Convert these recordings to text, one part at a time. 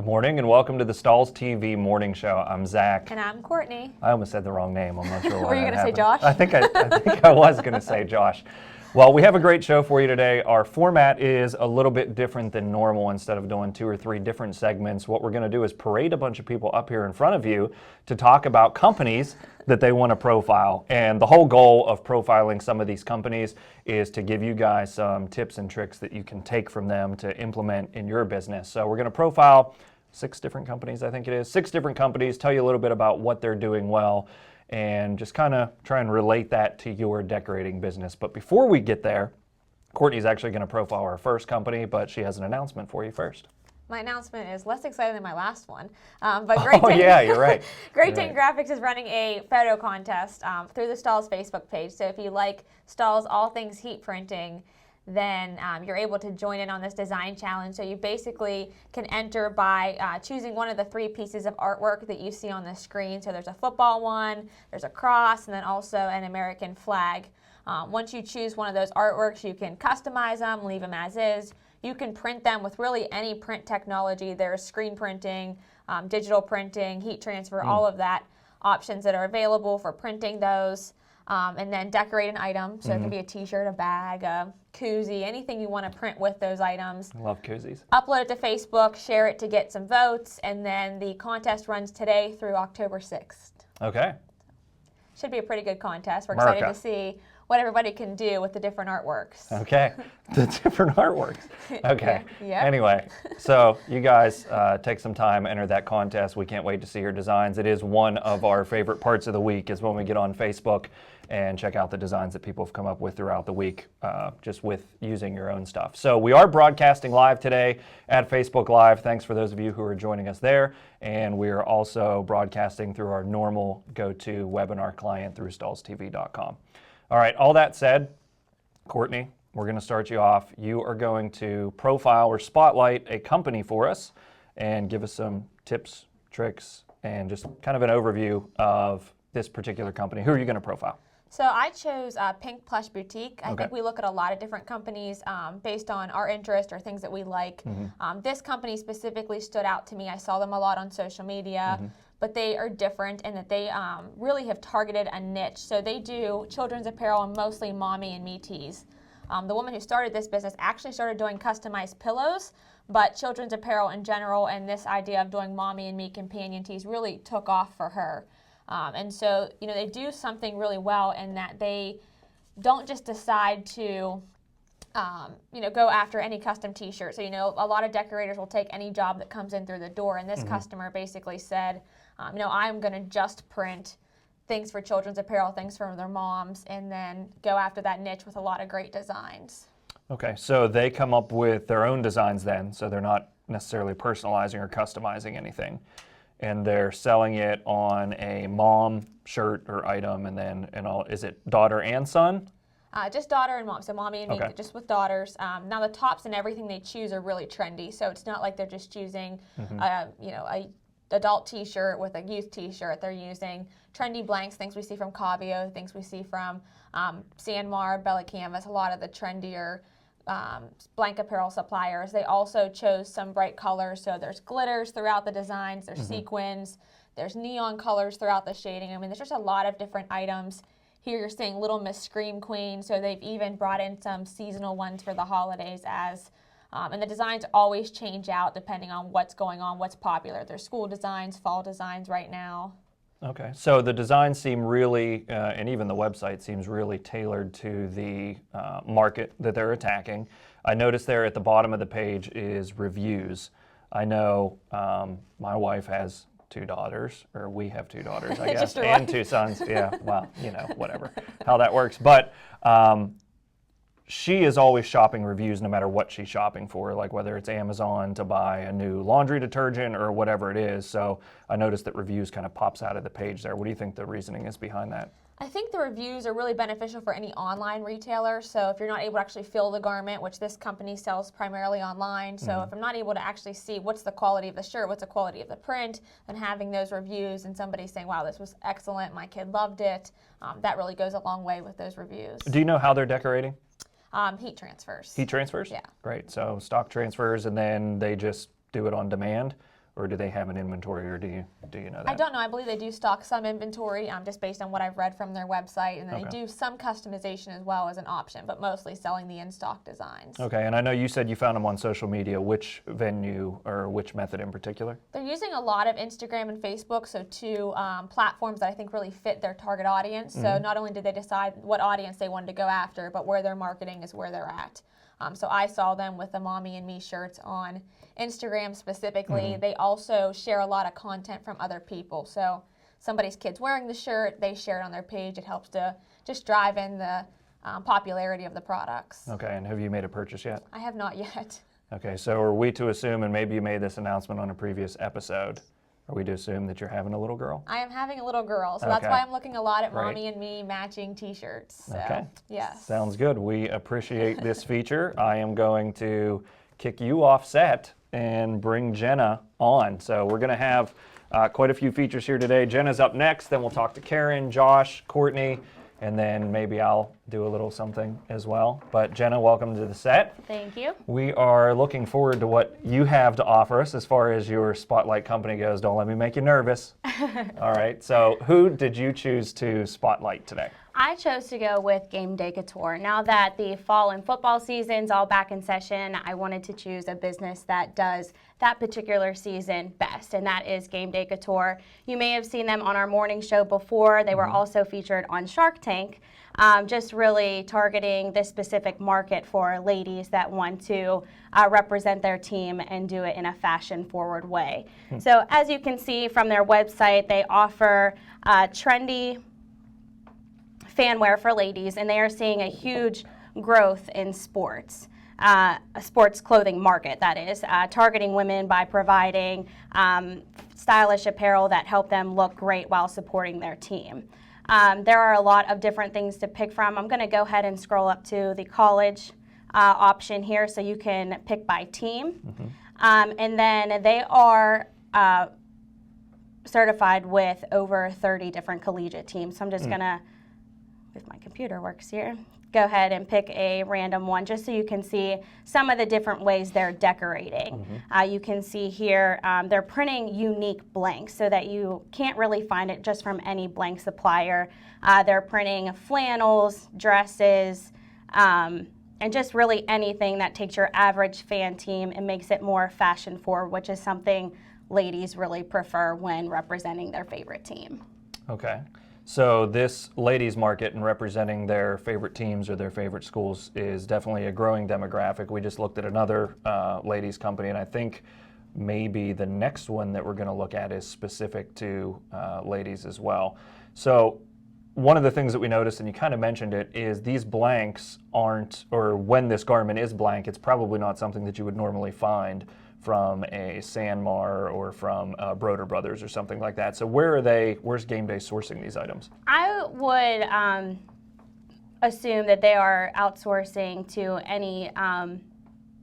Good morning and welcome to the Stahls TV Morning Show. I'm Zach. And I'm Courtney. I almost said the wrong name. I'm not sure why. Were you going to say Josh? I think I was going to say Josh. Well, we have a great show for you today. Our format is a little bit different than normal. Instead of doing 2 or 3 different segments, what we're going to do is parade a bunch of people up here in front of you to talk about companies that they want to profile. And the whole goal of profiling some of these companies is to give you guys some tips and tricks that you can take from them to implement in your business. So we're going to profile 6 different companies, I think it is. 6 different companies, tell you a little bit about what they're doing well, and just kind of try and relate that to your decorating business. But before we get there, Courtney's actually going to profile our first company, but she has an announcement for you first. My announcement is less exciting than my last one. But Great Dane, yeah, you're right. Great Dane Graphics is running a photo contest through the Stahls Facebook page. So if you like Stahls, all things heat printing, then you're able to join in on this design challenge. So you basically can enter by choosing one of the 3 pieces of artwork that you see on the screen. So there's a football one, there's a cross, and then also an American flag. Once you choose one of those artworks, you can customize them, leave them as is. You can print them with really any print technology. There's screen printing, digital printing, heat transfer, all of that options that are available for printing those. And then decorate an item. So it can be a t-shirt, a bag, a koozie, anything you want to print with those items. I love koozies. Upload it to Facebook, share it to get some votes, and then the contest runs today through October 6th. Okay. Should be a pretty good contest. We're excited to see what everybody can do with the different artworks. Okay, the different artworks. Okay, Yeah. Anyway, so you guys take some time, enter that contest. We can't wait to see your designs. It is one of our favorite parts of the week is when we get on Facebook and check out the designs that people have come up with throughout the week, just with using your own stuff. So we are broadcasting live today at Facebook Live. Thanks for those of you who are joining us there. And we are also broadcasting through our normal go-to webinar client through stahlstv.com. All right, all that said, Courtney, we're going to start you off. You are going to profile or spotlight a company for us and give us some tips, tricks, and just kind of an overview of this particular company. Who are you going to profile? So I chose Pink Plush Boutique. I think we look at a lot of different companies based on our interest or things that we like. This company specifically stood out to me. I saw them a lot on social media, but they are different in that they really have targeted a niche. So they do children's apparel and mostly mommy and me tees. The woman who started this business actually started doing customized pillows, but children's apparel in general and this idea of doing mommy and me companion tees really took off for her. And so, you know, they do something really well in that they don't just decide to, you know, go after any custom t-shirt. So, you know, a lot of decorators will take any job that comes in through the door. And this customer basically said, you know, I'm going to just print things for children's apparel, things for their moms, and then go after that niche with a lot of great designs. Okay, so they come up with their own designs then, so they're not necessarily personalizing or customizing anything. And they're selling it on a mom shirt or item, and then is it daughter and son? Just daughter and mom, so mommy and me, just with daughters. Now the tops and everything they choose are really trendy, so it's not like they're just choosing, you know, a adult t-shirt with a youth t-shirt. They're using trendy blanks, things we see from Cavio, things we see from Sanmar, Bella Canvas, a lot of the trendier blank apparel suppliers. They also chose some bright colors, so there's glitters throughout the designs, there's sequins, there's neon colors throughout the shading. I mean, there's just a lot of different items. Here you're seeing Little Miss Scream Queen, so they've even brought in some seasonal ones for the holidays as, and the designs always change out depending on what's going on, what's popular. There's school designs, fall designs right now. Okay, so the designs seem really, and even the website seems really tailored to the market that they're attacking. I noticed there at the bottom of the page is reviews. I know my wife has 2 daughters, or we have 2 daughters, I guess, and 2 sons. Yeah, well, you know, whatever, how that works. But she is always shopping reviews no matter what she's shopping for, like whether it's Amazon to buy a new laundry detergent or whatever it is. So I noticed that reviews kind of pops out of the page there. What do you think the reasoning is behind that? I think the reviews are really beneficial for any online retailer. So if you're not able to actually feel the garment, which this company sells primarily online, so if I'm not able to actually see what's the quality of the shirt, what's the quality of the print, then having those reviews and somebody saying, wow, this was excellent, my kid loved it, that really goes a long way with those reviews. Do you know how they're decorating? Heat transfers. Heat transfers? Yeah. Great. So stock transfers, and then they just do it on demand? or do they have an inventory, or do you know that? I don't know. I believe they do stock some inventory, just based on what I've read from their website, and then Okay. they do some customization as well as an option, but mostly selling the in-stock designs. Okay, and I know you said you found them on social media. Which venue or which method in particular? They're using a lot of Instagram and Facebook, so two platforms that I think really fit their target audience. So not only did they decide what audience they wanted to go after, but where their marketing is where they're at. So I saw them with the Mommy and Me shirts on Instagram specifically. They also share a lot of content from other people. So somebody's kid's wearing the shirt, they share it on their page. It helps to just drive in the popularity of the products. Okay, and have you made a purchase yet? I have not yet. Okay, so are we to assume, and maybe you made this announcement on a previous episode, are we to assume that you're having a little girl? I am having a little girl, so that's Okay. why I'm looking a lot at Right. Mommy and Me matching t-shirts. So, Okay. yes. Sounds good. We appreciate this feature. I am going to kick you off set and bring Jenna on. So we're going to have quite a few features here today. Jenna's up next, then we'll talk to Karyn, Josh, Courtney, and then maybe I'll do a little something as well. But Jenna, welcome to the set. Thank you. We are looking forward to what you have to offer us as far as your spotlight company goes. Don't let me make you nervous. All right, so who did you choose to spotlight today? I chose to go with Game Day Couture. Now that the fall and football season's all back in session, I wanted to choose a business that does that particular season best, and that is Game Day Couture. You may have seen them on our morning show before. They were also featured on Shark Tank, just really targeting this specific market for ladies that want to represent their team and do it in a fashion-forward way. So as you can see from their website, they offer trendy fan wear for ladies, and they are seeing a huge growth in sports. A sports clothing market, that is, targeting women by providing stylish apparel that help them look great while supporting their team. There are a lot of different things to pick from. I'm going to go ahead and scroll up to the college option here so you can pick by team. And then they are certified with over 30 different collegiate teams. So I'm just going to, if my computer works here, go ahead and pick a random one just so you can see some of the different ways they're decorating. You can see here they're printing unique blanks so that you can't really find it just from any blank supplier. They're printing flannels, dresses, and just really anything that takes your average fan team and makes it more fashion forward, which is something ladies really prefer when representing their favorite team. Okay. So this ladies market and representing their favorite teams or their favorite schools is definitely a growing demographic. We just looked at another ladies company, and I think maybe the next one that we're going to look at is specific to ladies as well. So one of the things that we noticed, and you kind of mentioned it, is these blanks aren't, or when this garment is blank, it's probably not something that you would normally find from a Sanmar or from Broder Brothers or something like that. So where's Game Day sourcing these items? I would assume that they are outsourcing to any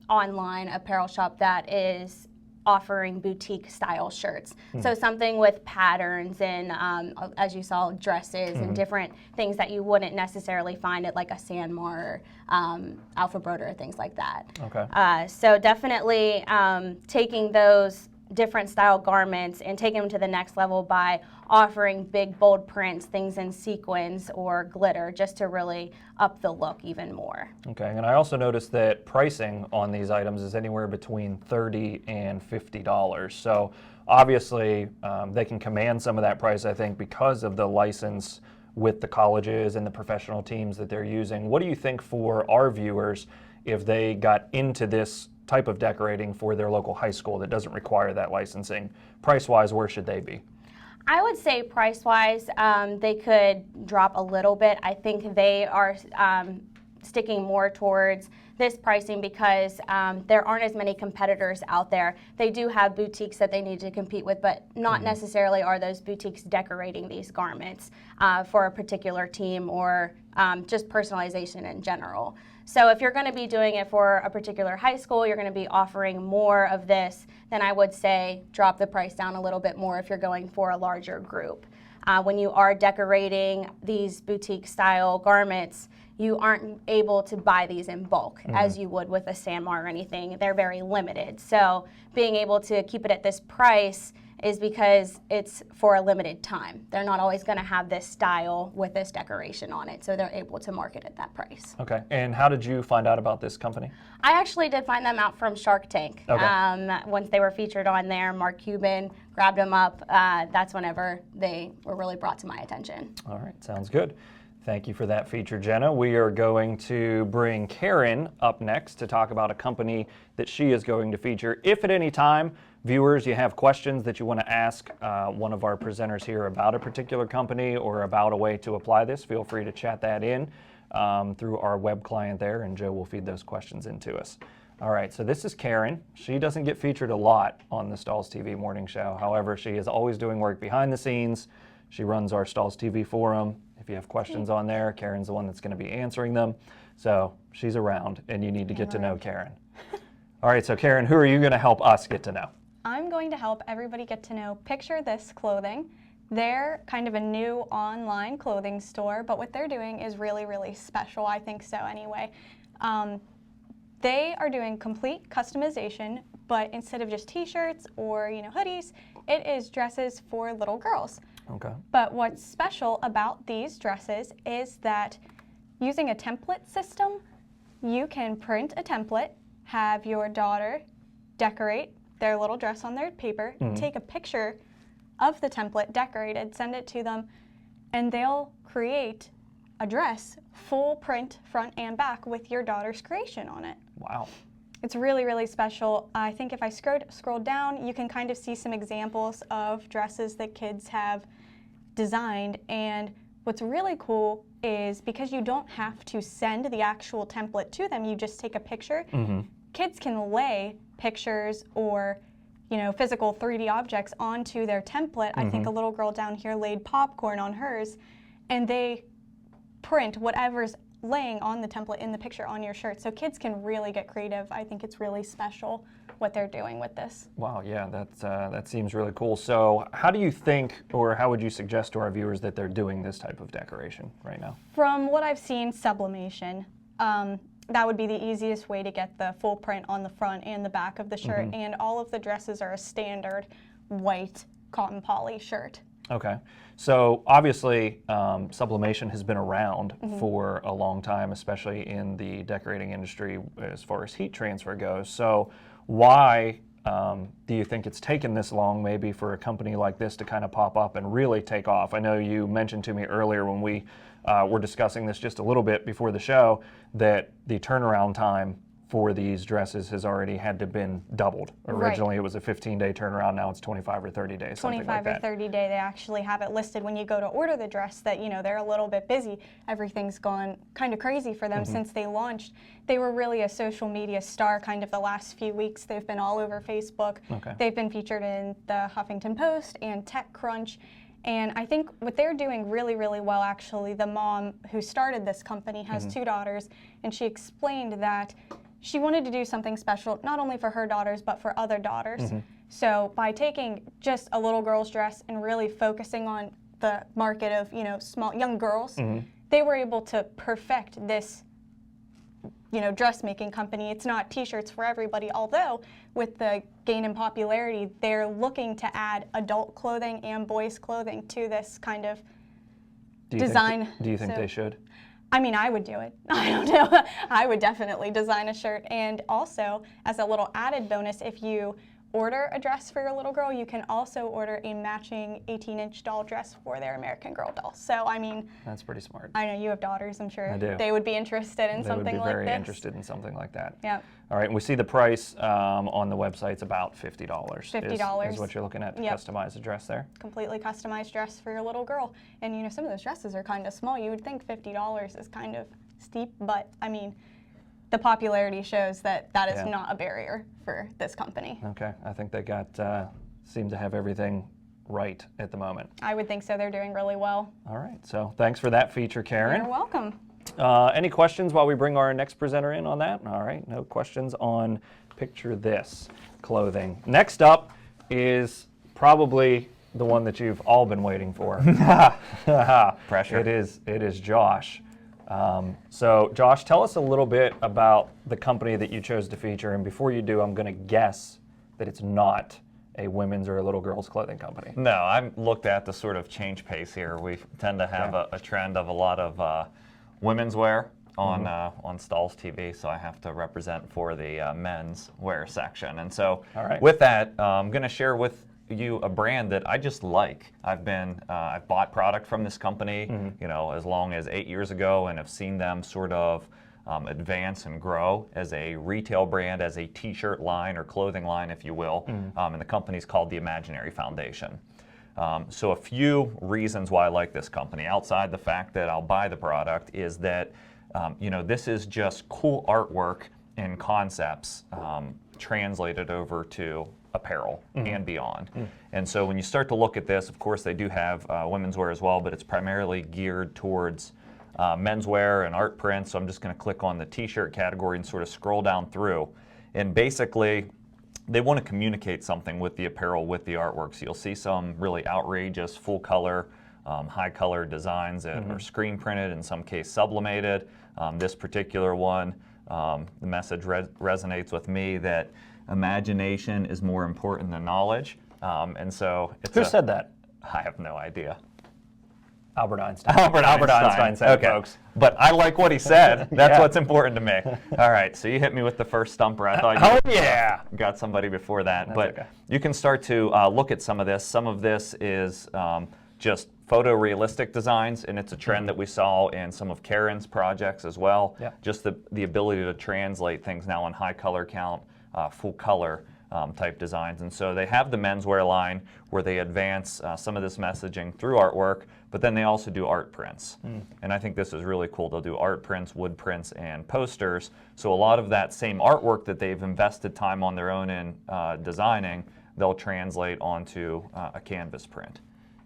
online apparel shop that is offering boutique style shirts. So something with patterns and, as you saw, dresses and different things that you wouldn't necessarily find at like a Sanmar, Alpha Broder, things like that. Okay. So definitely taking those different style garments and taking them to the next level by offering big, bold prints, things in sequins or glitter, just to really up the look even more. Okay, and I also noticed that pricing on these items is anywhere between $30 and $50. So obviously they can command some of that price, I think, because of the license with the colleges and the professional teams that they're using. What do you think for our viewers if they got into this type of decorating for their local high school that doesn't require that licensing? Price-wise, where should they be? I would say price-wise, they could drop a little bit. I think they are sticking more towards this pricing because there aren't as many competitors out there. They do have boutiques that they need to compete with, but not necessarily are those boutiques decorating these garments for a particular team or just personalization in general. So if you're going to be doing it for a particular high school, you're going to be offering more of this, then I would say drop the price down a little bit more if you're going for a larger group. When you are decorating these boutique style garments, you aren't able to buy these in bulk as you would with a Sanmar or anything. They're very limited. So being able to keep it at this price is because it's for a limited time. They're not always going to have this style with this decoration on it, so they're able to market at that price. Okay, and how did you find out about this company? I actually did find them out from Shark Tank. Okay. Once they were featured on there, Mark Cuban grabbed them up. That's whenever they were really brought to my attention. All right, sounds good. Thank you for that feature, Jenna. We are going to bring Karyn up next to talk about a company that she is going to feature. If at any time, viewers, you have questions that you want to ask one of our presenters here about a particular company or about a way to apply this, feel free to chat that in through our web client there, and Joe will feed those questions into us. All right, so this is Karyn. She doesn't get featured a lot on the Stahls TV Morning Show. However, she is always doing work behind the scenes. She runs our Stahls TV forum. If you have questions on there, Karyn's the one that's going to be answering them. So she's around, and you need to get to know Karyn. All right, so Karyn, who are you going to help us get to know? I'm going to help everybody get to know Picture This Clothing. They're kind of a new online clothing store, but what they're doing is really, really special. I think so anyway. They are doing complete customization, but instead of just t-shirts or hoodies, it is dresses for little girls. Okay. But what's special about these dresses is that using a template system, you can print a template, have your daughter decorate their little dress on their paper, take a picture of the template decorated, send it to them, and they'll create a dress, full print, front and back, with your daughter's creation on it. Wow. It's really, really special. I think if I scroll down, you can kind of see some examples of dresses that kids have designed. And what's really cool is because you don't have to send the actual template to them, you just take a picture. Kids can lay pictures or physical 3D objects onto their template. I think a little girl down here laid popcorn on hers, and they print whatever's laying on the template in the picture on your shirt. So kids can really get creative. I think it's really special what they're doing with this. Wow, yeah, that seems really cool. So how do you think, or how would you suggest to our viewers that they're doing this type of decoration right now? From what I've seen, sublimation. That would be the easiest way to get the full print on the front and the back of the shirt, and all of the dresses are a standard white cotton poly shirt. Okay, so obviously sublimation has been around for a long time, especially in the decorating industry as far as heat transfer goes. So why do you think it's taken this long maybe for a company like this to kind of pop up and really take off? I know you mentioned to me earlier when we were discussing this just a little bit before the show that the turnaround time for these dresses has already had to been doubled. Originally it was a 15-day turnaround, now it's 25 or 30 days, something like that. 25 or 30 day, they actually have it listed when you go to order the dress that, they're a little bit busy. Everything's gone kind of crazy for them since they launched. They were really a social media star kind of the last few weeks. They've been all over Facebook. Okay. They've been featured in the Huffington Post and TechCrunch. And I think what they're doing really, really well, actually, the mom who started this company has two daughters, and she explained that she wanted to do something special, not only for her daughters, but for other daughters. So by taking just a little girl's dress and really focusing on the market of, small, young girls, they were able to perfect this, dressmaking company. It's not t-shirts for everybody, although with the gain in popularity, they're looking to add adult clothing and boys' clothing to this kind of design. Do you think they should? I mean, I would do it. I don't know. I would definitely design a shirt. And also, as a little added bonus, if you order a dress for your little girl, you can also order a matching 18-inch doll dress for their American Girl doll. So, I mean, that's pretty smart. I know you have daughters, I'm sure. I do. They would be interested in something like this. They would be very interested in something like that. Yeah. All right, and we see the price on the website's about $50. $50. Is what you're looking at to customize a dress there? Completely customized dress for your little girl. And, some of those dresses are kind of small. You would think $50 is kind of steep, but, I mean, the popularity shows that that is not a barrier for this company. Okay, I think they seem to have everything right at the moment. I would think so. They're doing really well. All right, so thanks for that feature, Karyn. You're welcome. Any questions while we bring our next presenter in on that? All right, no questions on Picture This clothing. Next up is probably the one that you've all been waiting for. Pressure. It is Josh. So Josh, tell us a little bit about the company that you chose to feature. And before you do, I'm going to guess that it's not a women's or a little girl's clothing company. No, I looked at the sort of change pace here. We tend to have a trend of a lot of women's wear on Stahls TV, so I have to represent for the men's wear section. And so with that, I'm going to share with you a brand that I just like. I've bought product from this company, you know, as long as 8 years ago, and have seen them sort of advance and grow as a retail brand, as a t-shirt line or clothing line, if you will. And the company's called the Imaginary Foundation. So a few reasons why I like this company, outside the fact that I'll buy the product, is that you know, this is just cool artwork and concepts translated over to apparel and beyond. And so when you start to look at this, of course they do have women's wear as well, but it's primarily geared towards menswear and art prints. So I'm just going to click on the t-shirt category and sort of scroll down through. And basically they want to communicate something with the apparel, with the artwork. So you'll see some really outrageous full color, high color designs that are screen printed, in some case sublimated. This particular one, the message resonates with me that imagination is more important than knowledge. And so it's Who said that? I have no idea. Albert Einstein. Albert Einstein said, okay. folks. But I like what he said. That's what's important to me. All right, so you hit me with the first stumper. I thought you got somebody before that. But you can start to look at some of this. Some of this is just photorealistic designs, and it's a trend that we saw in some of Karyn's projects as well. Just the ability to translate things now on high color count, full color type designs. And so they have the menswear line where they advance some of this messaging through artwork, but then they also do art prints. And I think this is really cool. They'll do art prints, wood prints, and posters. So a lot of that same artwork that they've invested time on their own in designing, they'll translate onto a canvas print.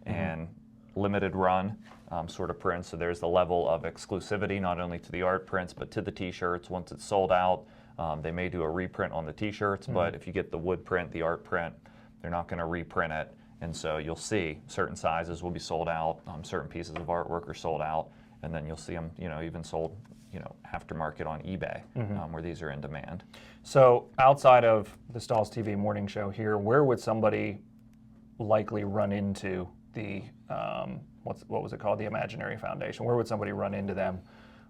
And limited run sort of prints. So there's the level of exclusivity, not only to the art prints, but to the t-shirts. Once it's sold out, they may do a reprint on the t-shirts, but if you get the wood print, the art print, they're not going to reprint it. And so you'll see certain sizes will be sold out, certain pieces of artwork are sold out, and then you'll see them, you know, even sold, you know, aftermarket on eBay, where these are in demand. So outside of the Stahls TV Morning Show here, where would somebody likely run into the, what was it called, the Imaginary Foundation? Where would somebody run into them?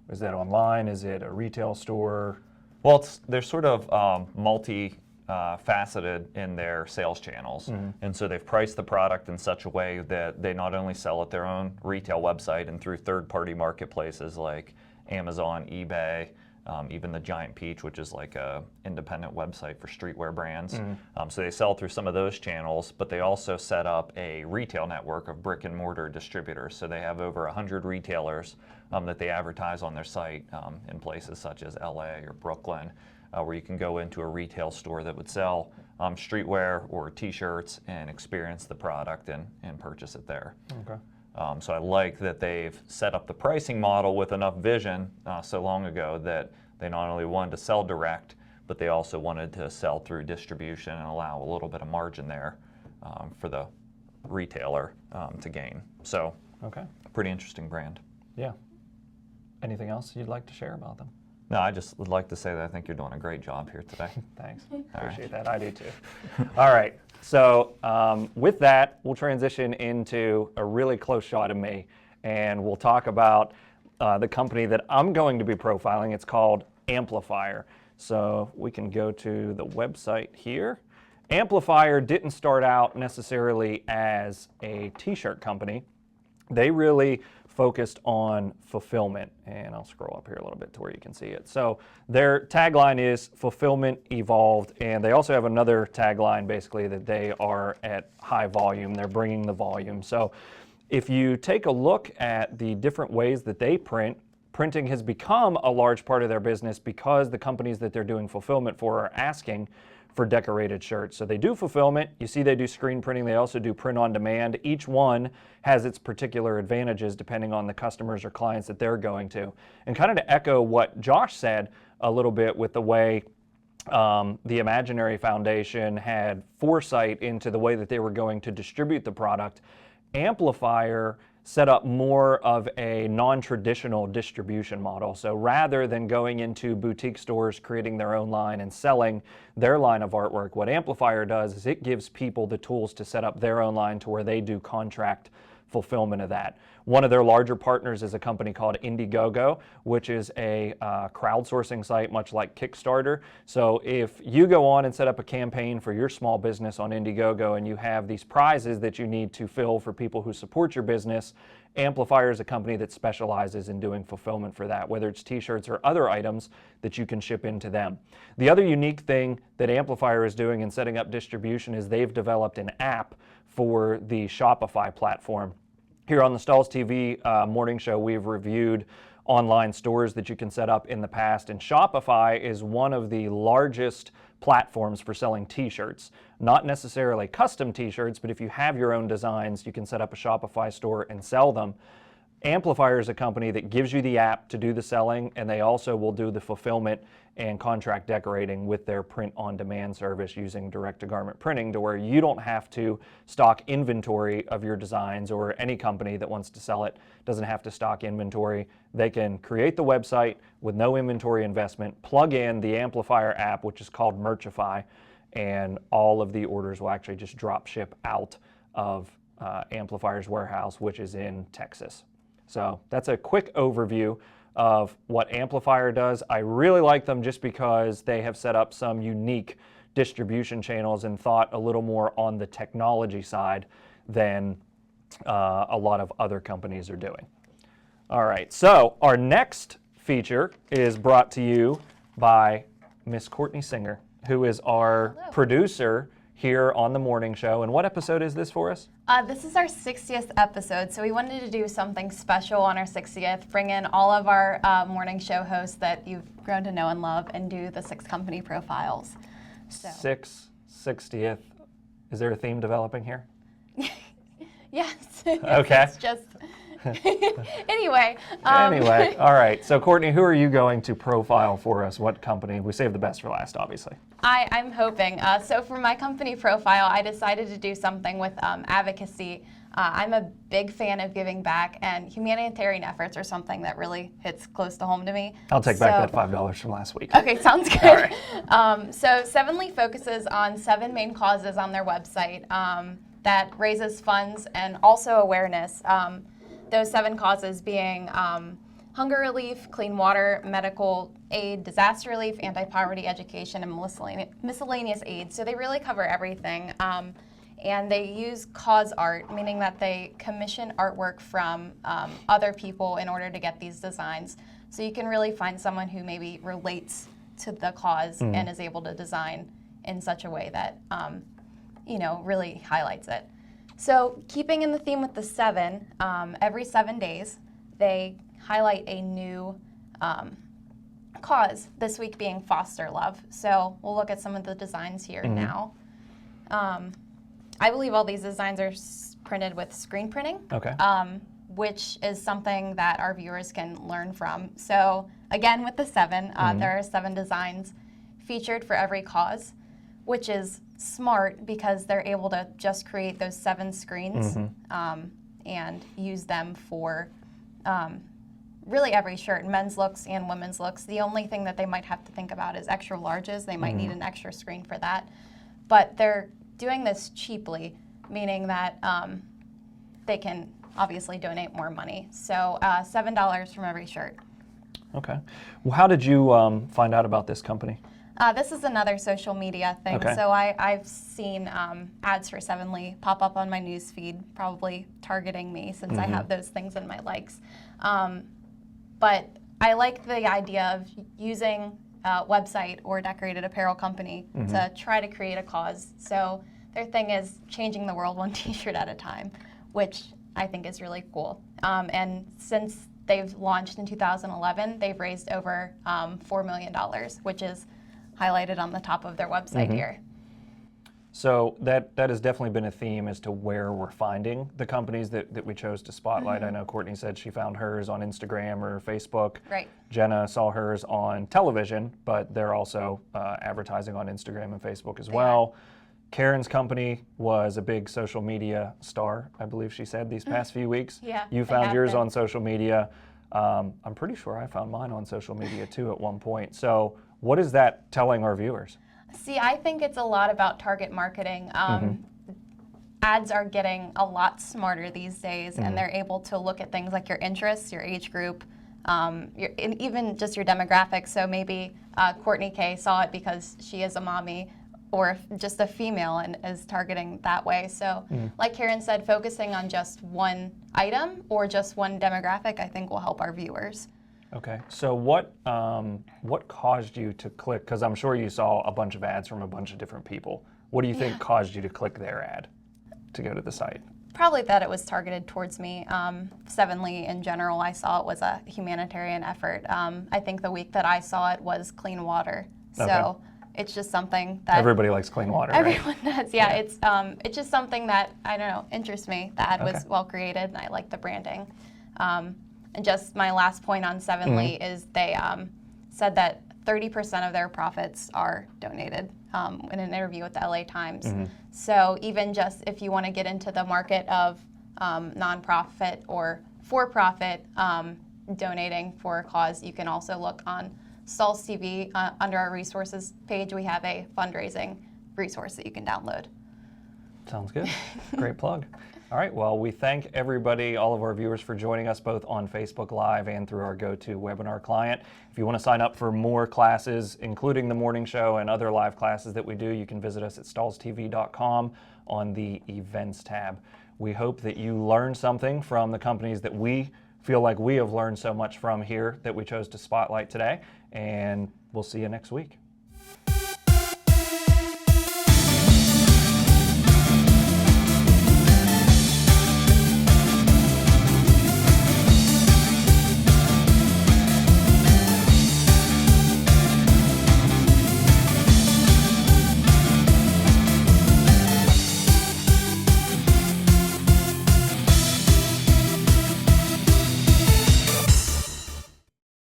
Is that online? Is it a retail store? Well, they're sort of multi-faceted in their sales channels. And so they've priced the product in such a way that they not only sell at their own retail website and through third-party marketplaces like Amazon, eBay, even the Giant Peach, which is like a independent website for streetwear brands. So they sell through some of those channels, but they also set up a retail network of brick and mortar distributors. So they have over 100 retailers that they advertise on their site in places such as LA or Brooklyn, where you can go into a retail store that would sell streetwear or t-shirts and experience the product and purchase it there. So I like that they've set up the pricing model with enough vision so long ago that they not only wanted to sell direct, but they also wanted to sell through distribution and allow a little bit of margin there for the retailer to gain. So pretty interesting brand. Yeah. Anything else you'd like to share about them? No, I just would like to say that I think you're doing a great job here today. Thanks. Appreciate that. I do too. All right. So with that, we'll transition into a really close shot of me, and we'll talk about the company that I'm going to be profiling. It's called Amplifier. So we can go to the website here. Amplifier didn't start out necessarily as a t-shirt company. They really focused on fulfillment, and I'll scroll up here a little bit to where you can see it. So their tagline is fulfillment evolved, and they also have another tagline basically that they are at high volume. They're bringing the volume. So if you take a look at the different ways that they print, printing has become a large part of their business because the companies that they're doing fulfillment for are asking for decorated shirts. So they do fulfillment. You see they do screen printing. They also do print on demand. Each one has its particular advantages depending on the customers or clients that they're going to. And kind of to echo what Josh said a little bit with the way the Imaginary Foundation had foresight into the way that they were going to distribute the product, Amplifier set up more of a non-traditional distribution model. So rather than going into boutique stores, creating their own line and selling their line of artwork, what Amplifier does is it gives people the tools to set up their own line to where they do contract fulfillment of that. One of their larger partners is a company called Indiegogo, which is a crowdsourcing site much like Kickstarter. So if you go on and set up a campaign for your small business on Indiegogo and you have these prizes that you need to fill for people who support your business, Amplifier is a company that specializes in doing fulfillment for that, whether it's t-shirts or other items that you can ship into them. The other unique thing that Amplifier is doing in setting up distribution is they've developed an app for the Shopify platform. Here on the Stahls TV Morning Show, we've reviewed online stores that you can set up in the past, and Shopify is one of the largest platforms for selling t-shirts. Not necessarily custom t-shirts, but if you have your own designs, you can set up a Shopify store and sell them. Amplifier is a company that gives you the app to do the selling, and they also will do the fulfillment and contract decorating with their print-on-demand service using direct-to-garment printing, to where you don't have to stock inventory of your designs, or any company that wants to sell it doesn't have to stock inventory. They can create the website with no inventory investment, plug in the Amplifier app, which is called Merchify, and all of the orders will actually just drop ship out of Amplifier's warehouse, which is in Texas. So that's a quick overview of what Amplifier does. I really like them just because they have set up some unique distribution channels and thought a little more on the technology side than a lot of other companies are doing. All right, so our next feature is brought to you by Miss Courtney Singer, who is our producer here on the morning show. And what episode is this for us? This is our 60th episode, so we wanted to do something special on our 60th, bring in all of our morning show hosts that you've grown to know and love, and do the 6 company profiles. So. 60th. Is there a theme developing here? Yes. Okay. It's just... Anyway. Anyway, all right. So Courtney, who are you going to profile for us? What company? We saved the best for last, obviously. I'm hoping. So for my company profile, I decided to do something with advocacy. I'm a big fan of giving back, and humanitarian efforts are something that really hits close to home to me. I'll take back that $5 from last week. Okay, sounds good. All right. So Sevenly focuses on 7 main causes on their website that raises funds and also awareness. Those 7 causes being hunger relief, clean water, medical aid, disaster relief, anti-poverty education, and miscellaneous aid. So they really cover everything. And they use cause art, meaning that they commission artwork from other people in order to get these designs. So you can really find someone who maybe relates to the cause and is able to design in such a way that really highlights it. So keeping in the theme with the 7, every 7 days, they highlight a new cause, this week being foster love. So we'll look at some of the designs here now. I believe all these designs are printed with screen printing, which is something that our viewers can learn from. So again, with the 7, there are 7 designs featured for every cause, which is smart because they're able to just create those 7 screens and use them for really every shirt, men's looks and women's looks. The only thing that they might have to think about is extra larges. They might need an extra screen for that. But they're doing this cheaply, meaning that they can obviously donate more money. So $7 from every shirt. Okay. Well, how did you find out about this company? This is another social media thing. Okay. So I've seen ads for Sevenly pop up on my news feed, probably targeting me since I have those things in my likes. But I like the idea of using a website or decorated apparel company to try to create a cause. So their thing is changing the world one t-shirt at a time, which I think is really cool. And since they've launched in 2011, they've raised over $4 million, which is highlighted on the top of their website here. So that has definitely been a theme as to where we're finding the companies that we chose to spotlight. I know Courtney said she found hers on Instagram or Facebook. Right. Jenna saw hers on television, but they're also advertising on Instagram and Facebook as well. Karyn's company was a big social media star, I believe she said, these past few weeks. Yeah, You they found have yours been. on social media. I'm pretty sure I found mine on social media too at one point. So what is that telling our viewers? See, I think it's a lot about target marketing. Ads are getting a lot smarter these days, and they're able to look at things like your interests, your age group, and even just your demographics. So maybe Courtney K saw it because she is a mommy, or just a female and is targeting that way. So like Karyn said, focusing on just one item or just one demographic, I think will help our viewers. Okay, so what caused you to click, because I'm sure you saw a bunch of ads from a bunch of different people. What do you think caused you to click their ad to go to the site? Probably that it was targeted towards me. Sevenly in general, I saw it was a humanitarian effort. I think the week that I saw it was clean water. So it's just something that everybody likes clean water, right? everyone does. Yeah, it's just something that, I don't know, interests me. The ad was well created and I like the branding. And just my last point on Sevenly is they said that 30% of their profits are donated in an interview with the LA Times. So even just if you want to get into the market of nonprofit or for-profit donating for a cause, you can also look on Stahls TV. Under our resources page, we have a fundraising resource that you can download. Sounds good. Great plug. All right, well, we thank everybody, all of our viewers, for joining us both on Facebook Live and through our GoToWebinar client. If you want to sign up for more classes, including the morning show and other live classes that we do, you can visit us at stahlstv.com on the Events tab. We hope that you learned something from the companies that we feel like we have learned so much from here that we chose to spotlight today, and we'll see you next week.